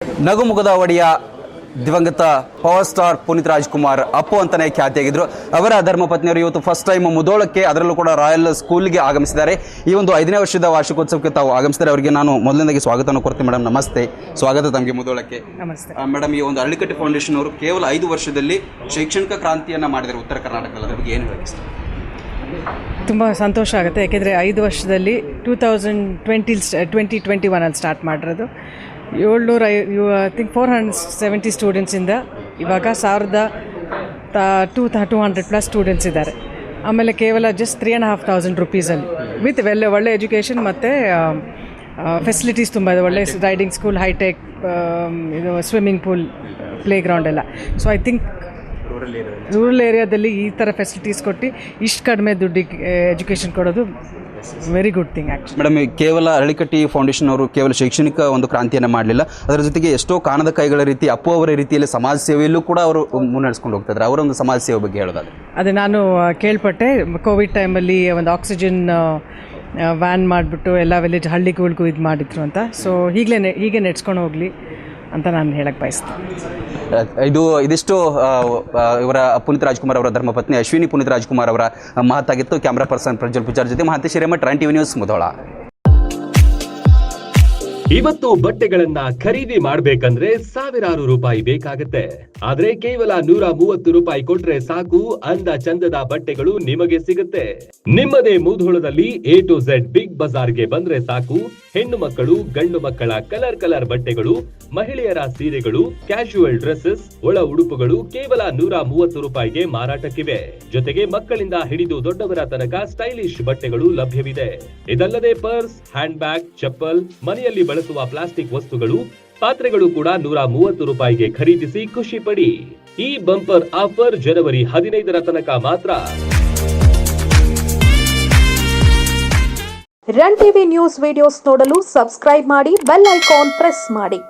ನಗುಮುಗದ ಒಡೆಯ ದಿವಂಗತ power star Puneeth Rajkumar Appu ಅಂತಾನೆ ಖ್ಯಾತಿಯಾಗಿದ್ರು. ಅವರ ಧರ್ಮಪತ್ನಿಯರು ಇವತ್ತು ಫಸ್ಟ್ ಟೈಮ್ ಮುಧೋಳಕ್ಕೆ, ಅದರಲ್ಲೂ ಕೂಡ ರಾಯಲ್ ಸ್ಕೂಲ್ಗೆ ಆಗಮಿಸಿದ್ದಾರೆ. ಈ ಒಂದು 5ನೇ ವರ್ಷದ ವಾರ್ಷಿಕೋತ್ಸವಕ್ಕೆ ತಾವು ಆಗಮಿಸಿದ್ದಾರೆ. ಅವರಿಗೆ ನಾನು ಮೊದಲನೇದಾಗಿ ಸ್ವಾಗತವನ್ನು ಕೊಡ್ತೀನಿ. ಮೇಡಮ್ ನಮಸ್ತೆ, ಸ್ವಾಗತ ತಮಗೆ ಮುಧೋಳಕ್ಕೆ. ನಮಸ್ತೆ ಮೇಡಮ್, ಈ ಒಂದು ಅರಳಿಕಟ್ಟೆ ಫೌಂಡೇಶನ್ ಅವರು ಕೇವಲ 5 ವರ್ಷದಲ್ಲಿ ಶೈಕ್ಷಣಿಕ ಕ್ರಾಂತಿಯನ್ನು ಮಾಡಿದ್ದಾರೆ ಉತ್ತರ ಕರ್ನಾಟಕದಲ್ಲಿ. ಅದ್ರ ಬಗ್ಗೆ ಏನು ಹೇಳಿ? ತುಂಬ ಸಂತೋಷ ಆಗುತ್ತೆ, ಯಾಕೆಂದರೆ 5 ವರ್ಷದಲ್ಲಿ 2021 ಸ್ಟಾರ್ಟ್ ಮಾಡಿರೋದು. 470 ಸ್ಟೂಡೆಂಟ್ಸಿಂದ ಇವಾಗ 1200+ ಸ್ಟೂಡೆಂಟ್ಸ್ ಇದ್ದಾರೆ. ಆಮೇಲೆ ಕೇವಲ ಜಸ್ಟ್ 3,500 ರುಪೀಸಲ್ಲಿ ವಿತ್ ಒಳ್ಳೆ ಎಜುಕೇಷನ್ ಮತ್ತು ಫೆಸಿಲಿಟೀಸ್ ತುಂಬ ಇದೆ. ಒಳ್ಳೆ ರೈಡಿಂಗ್ ಸ್ಕೂಲ್, ಹೈಟೆಕ್, ಇದು ಸ್ವಿಮ್ಮಿಂಗ್ ಪೂಲ್, ಪ್ಲೇ ಗ್ರೌಂಡ್ ಎಲ್ಲ. ಸೊ ಐ ಥಿಂಕ್ ರೂರಲ್ ಏರಿಯಾದಲ್ಲಿ ಈ ಥರ ಫೆಸಿಲಿಟೀಸ್ ಕೊಟ್ಟು ಇಷ್ಟು ಕಡಿಮೆ ದುಡ್ಡಿಗೆ ಎಜುಕೇಷನ್ ಕೊಡೋದು very good thing actually. Madam, ಕೇವಲ ಅರಳಿಕಟ್ಟಿ ಫೌಂಡೇಶನ್ ಅವರು ಕೇವಲ ಶೈಕ್ಷಣಿಕ ಒಂದು ಕ್ರಾಂತಿಯನ್ನು ಮಾಡಲಿಲ್ಲ, ಅದರ ಜೊತೆಗೆ ಎಷ್ಟೋ ಕಾಣದ ಕೈಗಳ ರೀತಿ ಅಪ್ಪು ಅವರ ರೀತಿಯಲ್ಲಿ ಸಮಾಜ ಸೇವೆಯಲ್ಲೂ ಕೂಡ ಅವರು ಮುನ್ನಡೆಸ್ಕೊಂಡು ಹೋಗ್ತಿದ್ದಾರೆ. ಅವರ ಒಂದು ಸಮಾಜ ಸೇವೆ ಬಗ್ಗೆ ಹೇಳೋದಾದ್ರೆ ಅದೇ ನಾನು ಕೇಳ್ಪಟ್ಟೆ, ಕೋವಿಡ್ ಟೈಮಲ್ಲಿ ಒಂದು ಆಕ್ಸಿಜನ್ ವ್ಯಾನ್ ಮಾಡಿಬಿಟ್ಟು ಎಲ್ಲ ಹಳ್ಳಿಗಳಿಗೂ ಇದು ಮಾಡಿದ್ರು ಅಂತ. ಸೊ ಹೀಗೆ ನೆಡ್ಸ್ಕೊಂಡು ಹೋಗಲಿ ಅಂತ ನಾನು ಹೇಳಕ್ಕೆ ಬಯಸ್ತೀನಿ. ಇದಿಷ್ಟು ಇವರ ಪುನೀತ್ ರಾಜ್ಕುಮಾರ್ ಅವರ ಧರ್ಮಪತ್ನಿ ಅಶ್ವಿನಿ ಪುನೀತ್ ರಾಜ್ಕುಮಾರ್ ಅವರ ಮಾತಾಗಿತ್ತು. ಕ್ಯಾಮ್ರಾ ಪರ್ಸನ್ ಪ್ರಜ್ವಲ್ ಪೂಜಾರ್ ಜೊತೆ Mahantesh Hiremath, RAN TV news, Mudhol. ಇವತ್ತು ಬಟ್ಟೆಗಳನ್ನ ಖರೀದಿ ಮಾಡ್ಬೇಕಂದ್ರೆ ಸಾವಿರಾರು ರೂಪಾಯಿ ಬೇಕಾಗತ್ತೆ. ಆದ್ರೆ ಕೇವಲ 130 ರೂಪಾಯಿ ಕೊಟ್ರೆ ಸಾಕು, ಅಂದ ಚಂದದ ಬಟ್ಟೆಗಳು ನಿಮಗೆ ಸಿಗುತ್ತೆ. ನಿಮ್ಮದೇ ಮುಧೋಳದಲ್ಲಿ A to Z ಬಿಗ್ ಬಜಾರ್ಗೆ ಬಂದ್ರೆ ಸಾಕು, ಹೆಣ್ಣು ಮಕ್ಕಳು ಗಂಡು ಮಕ್ಕಳ ಕಲರ್ ಬಟ್ಟೆಗಳು, ಮಹಿಳೆಯರ ಸೀರೆಗಳು, ಕ್ಯಾಶುವಲ್ ಡ್ರೆಸ್ಸಸ್, ಒಳ ಉಡುಪುಗಳು ಕೇವಲ 130 ರೂಪಾಯಿಗೆ ಮಾರಾಟಕ್ಕಿವೆ. ಜೊತೆಗೆ ಮಕ್ಕಳಿಂದ ಹಿಡಿದು ದೊಡ್ಡವರ ತನಕ ಸ್ಟೈಲಿಶ್ ಬಟ್ಟೆಗಳು ಲಭ್ಯವಿದೆ. ಇದಲ್ಲದೆ ಪರ್ಸ್, ಹ್ಯಾಂಡ್ ಬ್ಯಾಗ್, ಚಪ್ಪಲ್, ಮನೆಯಲ್ಲಿ ಬಳಸುವ ಪ್ಲಾಸ್ಟಿಕ್ ವಸ್ತುಗಳು, ಪಾತ್ರೆಗಳು ಕೂಡ 130 ರೂಪಾಯಿಗೆ ಖರೀದಿಸಿ ಖುಷಿ ಪಡಿ. ಈ ಬಂಪರ್ ಆಫರ್ ಜನವರಿ 15ರ ತನಕ ಮಾತ್ರ. RAN TV ನ್ಯೂಸ್ ವಿಡಿಯೋಸ್ ನೋಡಲು ಸಬ್ಸ್ಕ್ರೈಬ್ ಮಾಡಿ, ಬೆಲ್ ಐಕಾನ್ ಪ್ರೆಸ್ ಮಾಡಿ.